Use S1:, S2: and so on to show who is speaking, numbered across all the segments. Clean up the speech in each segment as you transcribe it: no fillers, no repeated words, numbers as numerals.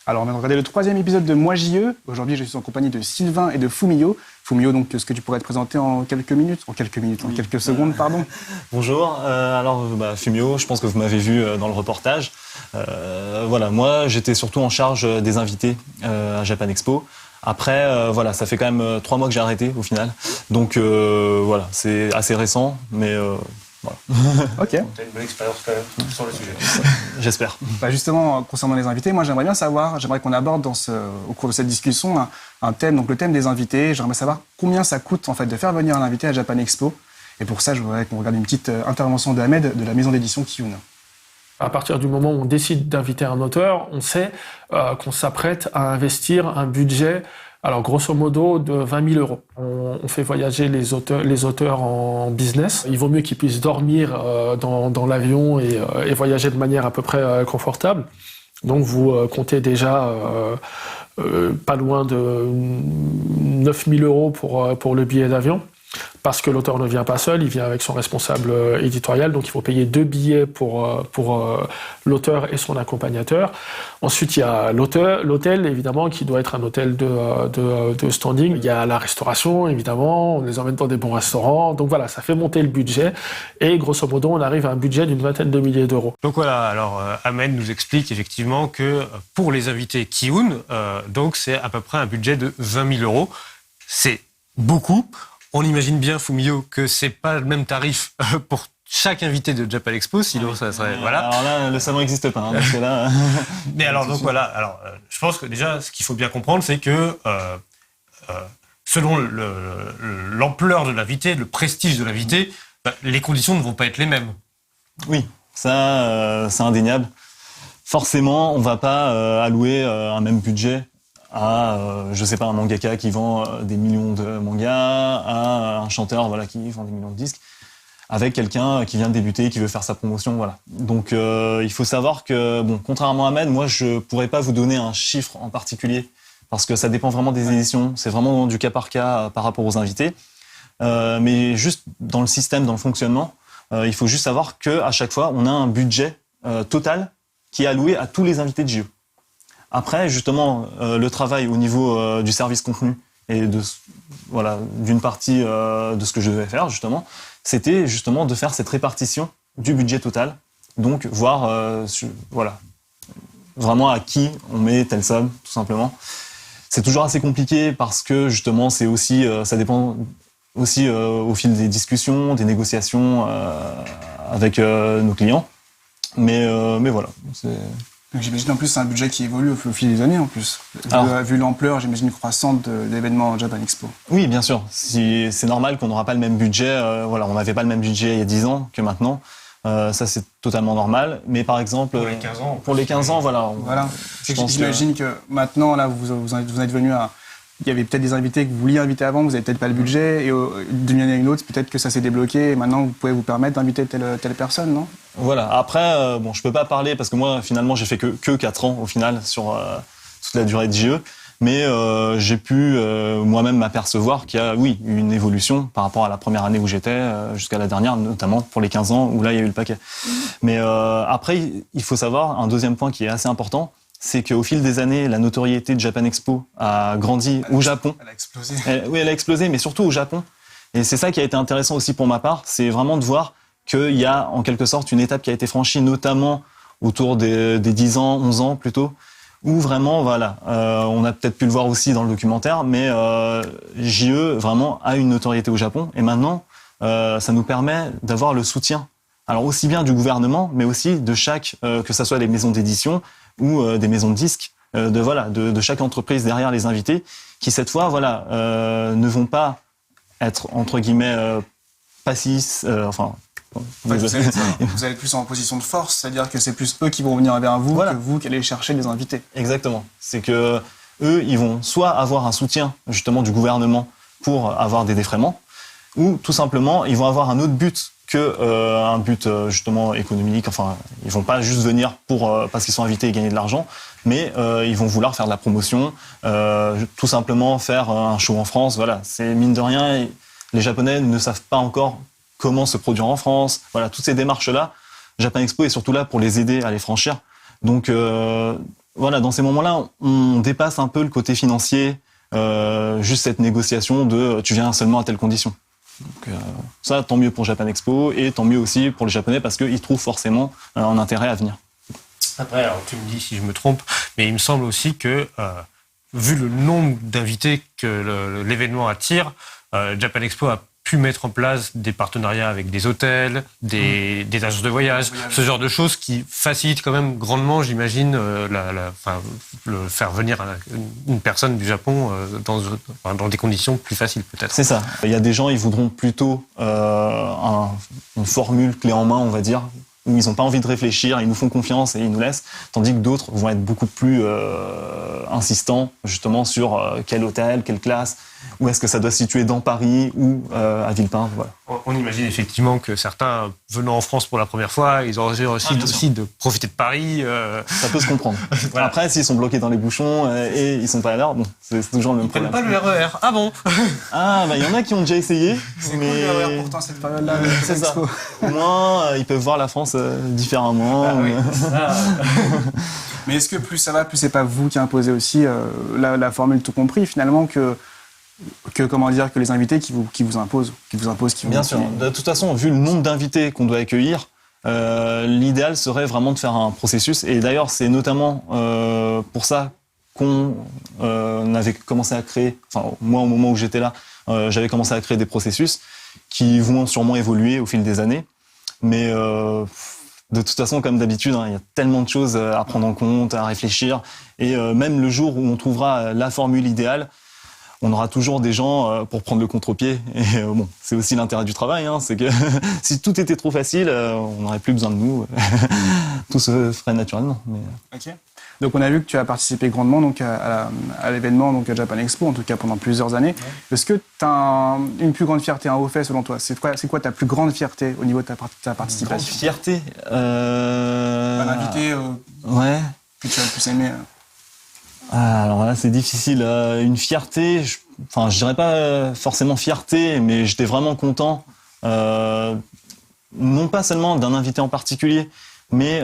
S1: Alors, on va regarder le 3e épisode de Moi JE. Aujourd'hui, je suis en compagnie de Sylvain et de Fumio. Fumio, donc, est-ce que tu pourrais te présenter en quelques secondes, pardon.
S2: Bonjour. Fumio, je pense que vous m'avez vu dans le reportage. Moi, j'étais surtout en charge des invités à Japan Expo. Après, ça fait quand même 3 mois que j'ai arrêté au final. Donc, c'est assez récent, mais voilà.
S1: Ok.
S3: Tu as une bonne expérience quand même sur le sujet.
S2: J'espère.
S1: Justement, concernant les invités, moi j'aimerais qu'on aborde au cours de cette discussion un thème, donc le thème des invités. J'aimerais savoir combien ça coûte en fait de faire venir un invité à Japan Expo. Et pour ça, je voudrais qu'on regarde une petite intervention d'Ahmed de la maison d'édition Kiyun.
S4: À partir du moment où on décide d'inviter un auteur, on sait qu'on s'apprête à investir un budget, alors grosso modo, de 20 000 euros. On fait voyager les auteurs en business. Il vaut mieux qu'ils puissent dormir dans l'avion et voyager de manière à peu près confortable. Donc vous comptez déjà pas loin de 9 000 euros pour le billet d'avion. Parce que l'auteur ne vient pas seul, il vient avec son responsable éditorial, donc il faut payer 2 billets pour l'auteur et son accompagnateur. Ensuite, il y a l'hôtel, évidemment, qui doit être un hôtel de standing. Il y a la restauration, évidemment, on les emmène dans des bons restaurants. Donc voilà, ça fait monter le budget. Et grosso modo, on arrive à un budget d'une 20aine de milliers d'euros.
S3: Donc voilà, alors Ahmed nous explique effectivement que pour les invités Kiyun, donc c'est à peu près un budget de 20 000 euros. C'est beaucoup. On imagine bien, Fumio, que c'est pas le même tarif pour chaque invité de Japan Expo, sinon ça serait... Voilà.
S2: Alors là, le salon n'existe pas, parce que là...
S3: Mais alors, donc voilà, je pense que déjà, ce qu'il faut bien comprendre, c'est que selon l'ampleur de l'invité, le prestige de l'invité, les conditions ne vont pas être les mêmes.
S2: Oui, ça, c'est indéniable. Forcément, on va pas allouer un même budget à, un mangaka qui vend des millions de mangas, à un chanteur qui vend des millions de disques, avec quelqu'un qui vient de débuter, qui veut faire sa promotion, voilà. Donc il faut savoir que, contrairement à Ahmed, moi je pourrais pas vous donner un chiffre en particulier, parce que ça dépend vraiment des éditions, c'est vraiment du cas par cas par rapport aux invités. Mais juste dans le système, dans le fonctionnement, il faut juste savoir qu'à chaque fois, on a un budget total qui est alloué à tous les invités de JE. Après, justement, le travail au niveau du service contenu et d'une partie de ce que je devais faire, justement, c'était justement de faire cette répartition du budget total. Donc, voir, vraiment à qui on met telle somme, tout simplement. C'est toujours assez compliqué parce que, justement, c'est aussi, ça dépend aussi au fil des discussions, des négociations avec nos clients. Mais voilà, c'est...
S1: Donc, j'imagine en plus c'est un budget qui évolue au fil des années en plus. Vu l'ampleur, j'imagine, croissante de l'événement Japan Expo.
S2: Oui, bien sûr. C'est normal qu'on n'aura pas le même budget. On n'avait pas le même budget il y a 10 ans que maintenant. Ça, c'est totalement normal. Mais par exemple...
S3: Pour les 15 ans.
S1: Voilà. J'imagine que maintenant, là, vous êtes venu à... Il y avait peut-être des invités que vous vouliez inviter avant, vous n'avez peut-être pas le budget, et d'une année à une autre, peut-être que ça s'est débloqué, et maintenant vous pouvez vous permettre d'inviter telle personne, non ?
S2: Voilà, après, je peux pas parler, parce que moi, finalement, j'ai fait que 4 ans, au final, sur toute la durée de JE, mais j'ai pu moi-même m'apercevoir qu'il y a, oui, une évolution par rapport à la première année où j'étais, jusqu'à la dernière, notamment pour les 15 ans, où là, il y a eu le paquet. Mais après, il faut savoir, un deuxième point qui est assez important, c'est qu'au fil des années, la notoriété de Japan Expo a grandi au Japon.
S1: Elle a explosé.
S2: Elle a explosé, mais surtout au Japon. Et c'est ça qui a été intéressant aussi pour ma part, c'est vraiment de voir qu'il y a en quelque sorte une étape qui a été franchie, notamment autour des 10 ans, 11 ans plutôt, où vraiment, on a peut-être pu le voir aussi dans le documentaire, mais JE vraiment a une notoriété au Japon. Et maintenant, ça nous permet d'avoir le soutien, alors aussi bien du gouvernement, mais aussi de chaque, que ça soit les maisons d'édition, ou des maisons de disques, de chaque entreprise derrière les invités, qui cette fois, ne vont pas être entre guillemets passifs.
S1: Vous allez plus en position de force, c'est-à-dire que c'est plus eux qui vont venir vers vous que vous qui allez chercher des invités.
S2: Exactement. C'est que eux, ils vont soit avoir un soutien justement du gouvernement pour avoir des défraiements, ou tout simplement, ils vont avoir un autre but que un but justement économique. Enfin, ils vont pas juste venir parce qu'ils sont invités et gagner de l'argent, mais ils vont vouloir faire de la promotion, tout simplement faire un show en France. Voilà, c'est mine de rien, les Japonais ne savent pas encore comment se produire en France. Voilà, toutes ces démarches-là, Japan Expo est surtout là pour les aider à les franchir. Donc voilà, dans ces moments-là, on dépasse un peu le côté financier, juste cette négociation de tu viens seulement à telle condition. Donc, ça, tant mieux pour Japan Expo et tant mieux aussi pour les Japonais parce qu'ils trouvent forcément un intérêt à venir.
S3: Après, alors tu me dis si je me trompe, mais il me semble aussi que, vu le nombre d'invités que l'événement attire, Japan Expo a pu mettre en place des partenariats avec des hôtels, des agences de voyage, ce genre de choses qui facilitent quand même grandement, j'imagine, le faire venir une personne du Japon dans des conditions plus faciles peut-être.
S2: C'est ça. Il y a des gens, ils voudront plutôt une formule clé en main, on va dire, où ils n'ont pas envie de réfléchir, ils nous font confiance et ils nous laissent, tandis que d'autres vont être beaucoup plus insistants justement sur quel hôtel, quelle classe, où est-ce que ça doit se situer dans Paris ou à Villepinte. Voilà.
S3: On imagine effectivement que certains, venant en France pour la première fois, ils auraient aussi de profiter de Paris.
S2: Ça peut se comprendre. Voilà. Après, s'ils sont bloqués dans les bouchons et ils sont pas à l'heure, bon, c'est toujours le même problème.
S3: Ils prennent pas le RER. Ah bon?
S2: Ah, bah il y en a qui ont déjà essayé.
S1: C'est
S2: mais...
S1: cool le RER pourtant cette période-là.
S2: C'est ça. Au moins, ils peuvent voir la France différemment.
S1: Ah, oui. Mais est-ce que plus ça va, plus c'est pas vous qui imposez aussi la formule tout compris finalement que comment dire que les invités qui vous imposent.
S2: Bien sûr. De toute façon, vu le nombre d'invités qu'on doit accueillir, l'idéal serait vraiment de faire un processus. Et d'ailleurs, c'est notamment pour ça qu'on avait commencé à créer, enfin moi au moment où j'étais là, j'avais commencé à créer des processus qui vont sûrement évoluer au fil des années. Mais de toute façon, comme d'habitude, il y a tellement de choses à prendre en compte, à réfléchir. Et même le jour où on trouvera la formule idéale, on aura toujours des gens pour prendre le contre-pied. Et bon, c'est aussi l'intérêt du travail, c'est que si tout était trop facile, on n'aurait plus besoin de nous. Tout se ferait naturellement. Mais...
S1: Ok. Donc on a vu que tu as participé grandement donc à l'événement donc à Japan Expo, en tout cas pendant plusieurs années. Ouais. Est-ce que tu as une plus grande fierté, un haut fait selon toi? C'est quoi ta plus grande fierté au niveau de ta participation?
S2: Grande fierté
S1: Un invité
S2: ouais.
S1: que tu as le plus aimé
S2: Alors là, c'est difficile. Une fierté, je dirais pas forcément fierté, mais j'étais vraiment content. Non pas seulement d'un invité en particulier, mais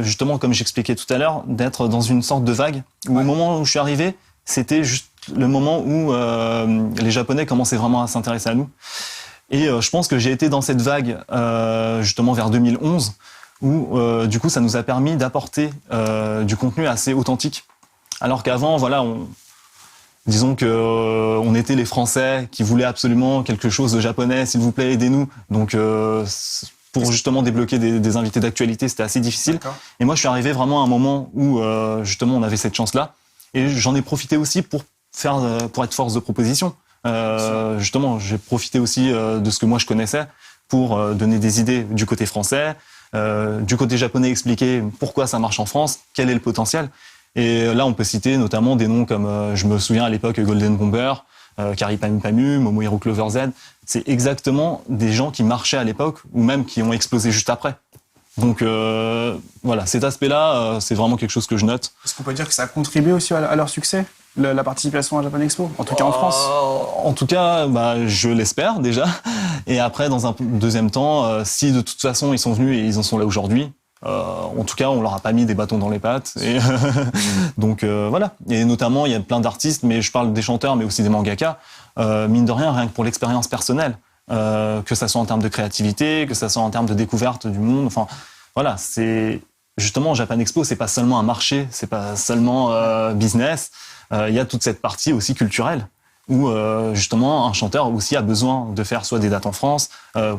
S2: justement, comme j'expliquais tout à l'heure, d'être dans une sorte de vague. Où au moment où je suis arrivé, c'était juste le moment où les Japonais commençaient vraiment à s'intéresser à nous. Et je pense que j'ai été dans cette vague justement vers 2011, où du coup, ça nous a permis d'apporter du contenu assez authentique. Alors qu'avant, voilà, disons que on était les Français qui voulaient absolument quelque chose de japonais, s'il vous plaît, aidez-nous. Donc, pour justement débloquer des invités d'actualité, c'était assez difficile. D'accord. Et moi, je suis arrivé vraiment à un moment où, justement, on avait cette chance-là. Et j'en ai profité aussi pour être force de proposition. Justement, j'ai profité aussi de ce que moi je connaissais pour donner des idées du côté français, du côté japonais, expliquer pourquoi ça marche en France, quel est le potentiel. Et là, on peut citer notamment des noms comme, je me souviens à l'époque, Golden Bomber, Kari Pamu Pamu, Momohiro Clover Z. C'est exactement des gens qui marchaient à l'époque ou même qui ont explosé juste après. Donc voilà, cet aspect-là, c'est vraiment quelque chose que je note.
S1: Est-ce qu'on peut dire que ça a contribué aussi à leur succès, la participation à Japan Expo, en tout cas en France?
S2: En tout cas, je l'espère déjà. Et après, dans un deuxième temps, si de toute façon ils sont venus et ils en sont là aujourd'hui, en tout cas, on leur a pas mis des bâtons dans les pattes. Et donc voilà. Et notamment, il y a plein d'artistes, mais je parle des chanteurs, mais aussi des mangaka. Mine de rien que pour l'expérience personnelle, que ça soit en termes de créativité, que ça soit en termes de découverte du monde. Enfin, voilà, c'est justement Japan Expo, c'est pas seulement un marché, c'est pas seulement business. Il y a toute cette partie aussi culturelle où justement un chanteur aussi a besoin de faire soit des dates en France,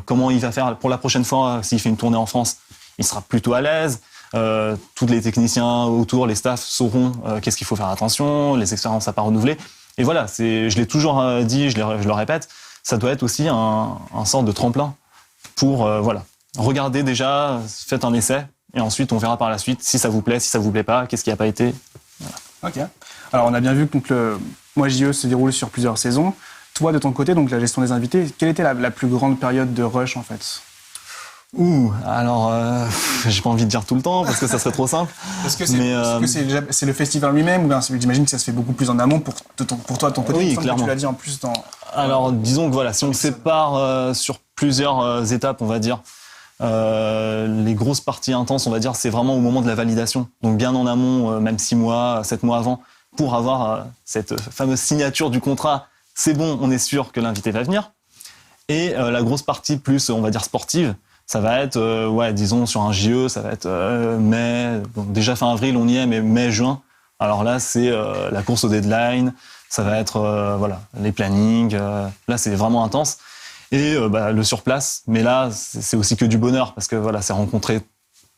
S2: comment il va faire pour la prochaine fois s'il fait une tournée en France. Il sera plutôt à l'aise. Tous les techniciens autour, les staffs sauront qu'est-ce qu'il faut faire attention, les expériences à pas renouveler. Et voilà, je l'ai toujours dit, je le répète, ça doit être aussi un sorte de tremplin pour regardez déjà, faites un essai et ensuite on verra par la suite si ça vous plaît, si ça vous plaît pas, qu'est-ce qui n'a pas été. Voilà.
S1: Ok. Alors on a bien vu que donc, le Moi JE se déroule sur plusieurs saisons. Toi de ton côté, donc la gestion des invités, quelle était la plus grande période de rush en fait?
S2: Alors, j'ai pas envie de dire tout le temps parce que ça serait trop simple.
S1: Est-ce que c'est le festival lui-même ou bien j'imagine que ça se fait beaucoup plus en amont pour toi de ton côté?
S2: Oui, clairement.
S1: Tu l'as dit en plus dans.
S2: Alors, disons que voilà, si on sépare sur plusieurs étapes, on va dire, Les grosses parties intenses, on va dire, c'est vraiment au moment de la validation. Donc bien en amont, même 6 mois, 7 mois avant, pour avoir cette fameuse signature du contrat. C'est bon, on est sûr que l'invité va venir. Et la grosse partie plus, on va dire, sportive, ça va être, disons, sur un JE, ça va être mai. Bon, déjà fin avril, on y est, mais mai, juin. Alors là, c'est la course au deadline. Ça va être, les plannings. Là, c'est vraiment intense. Et le surplace. Mais là, c'est aussi que du bonheur parce que voilà, c'est rencontrer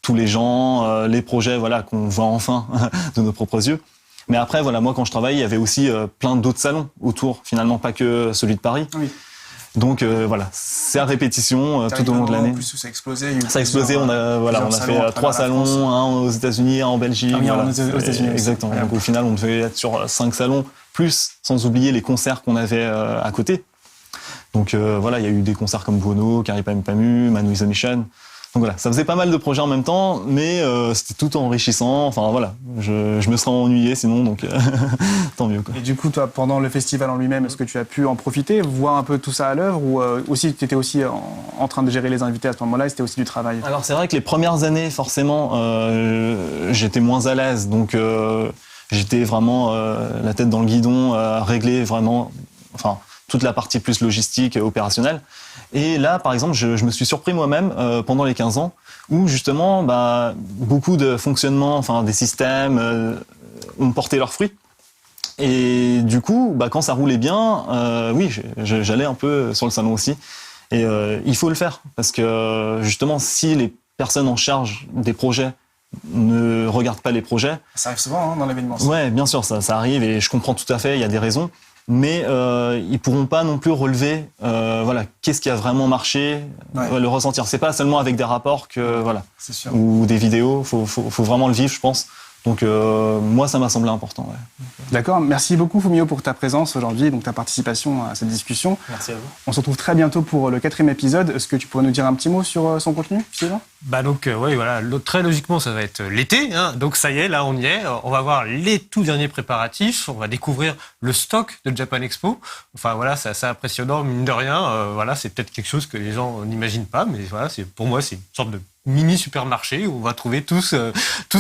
S2: tous les gens, les projets, voilà, qu'on voit enfin de nos propres yeux. Mais après, voilà, moi, quand je travaille, il y avait aussi plein d'autres salons autour, finalement, pas que celui de Paris.
S1: Oui.
S2: Donc voilà, c'est à répétition tout au long de l'année.
S1: En plus, ça a explosé.
S2: Ça a explosé. On a fait 3 salons, un aux États-Unis, un en Belgique.
S1: Ah oui,
S2: voilà.
S1: aux États-Unis.
S2: Exactement. Donc au final, on devait être sur 5 salons, plus sans oublier les concerts qu'on avait à côté. Donc voilà, il y a eu des concerts comme Bono, Carrie Pam Pamu, Manu is a Mission. Donc voilà, ça faisait pas mal de projets en même temps, mais c'était tout enrichissant. Enfin voilà, je me serais ennuyé sinon, donc tant mieux, quoi.
S1: Et du coup, toi, pendant le festival en lui-même, est-ce que tu as pu en profiter, voir un peu tout ça à l'œuvre, ou aussi tu étais aussi en train de gérer les invités à ce moment-là, et c'était aussi du travail?
S2: Alors c'est vrai que les premières années, forcément, j'étais moins à l'aise, donc j'étais vraiment la tête dans le guidon, à régler vraiment, enfin toute la partie plus logistique, opérationnelle. Et là, par exemple, je me suis surpris moi-même pendant les 15 ans, où justement, beaucoup de fonctionnements, enfin des systèmes, ont porté leurs fruits. Et du coup, quand ça roulait bien, oui, j'allais un peu sur le salon aussi. Et il faut le faire, parce que justement, si les personnes en charge des projets ne regardent pas les projets...
S1: Ça arrive souvent dans l'événement.
S2: Ouais, bien sûr, ça arrive, et je comprends tout à fait, il y a des raisons. Mais ils pourront pas non plus relever qu'est-ce qui a vraiment marché, le ressentir. C'est pas seulement avec des rapports que
S1: c'est sûr.
S2: ou des vidéos, faut vraiment le vivre, je pense. Donc moi ça m'a semblé important. Ouais.
S1: D'accord, merci beaucoup Fumio pour ta présence aujourd'hui, donc ta participation à cette discussion.
S2: Merci à vous.
S1: On se retrouve très bientôt pour le 4e épisode. Est-ce que tu pourrais nous dire un petit mot sur son contenu, Sylvain?
S3: Très logiquement, ça va être l'été. Hein. Donc ça y est, là on y est. On va voir les tout derniers préparatifs. On va découvrir le stock de Japan Expo. Enfin voilà, c'est assez impressionnant, mine de rien. C'est peut-être quelque chose que les gens n'imaginent pas, mais voilà, pour moi c'est une sorte de mini supermarché où on va trouver tout ce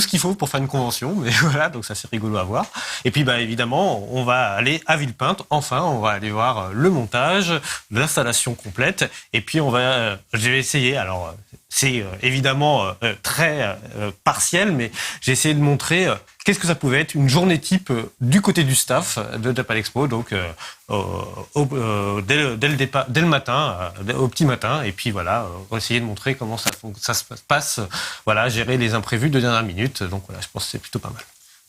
S3: qu'il faut pour faire une convention. Mais voilà, donc ça c'est rigolo à voir. Et puis évidemment, on va aller à Villepinte. Enfin, on va aller voir le montage, l'installation complète. Et puis je vais essayer. Alors c'est évidemment très partiel, mais j'ai essayé de montrer qu'est-ce que ça pouvait être une journée type du côté du staff de Japan Expo, donc dès le matin, au petit matin, et puis voilà, on va essayer de montrer comment ça se passe, voilà, gérer les imprévus de dernière minute. Donc voilà, je pense que c'est plutôt pas mal.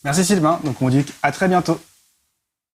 S1: Merci Sylvain, donc on dit à très bientôt.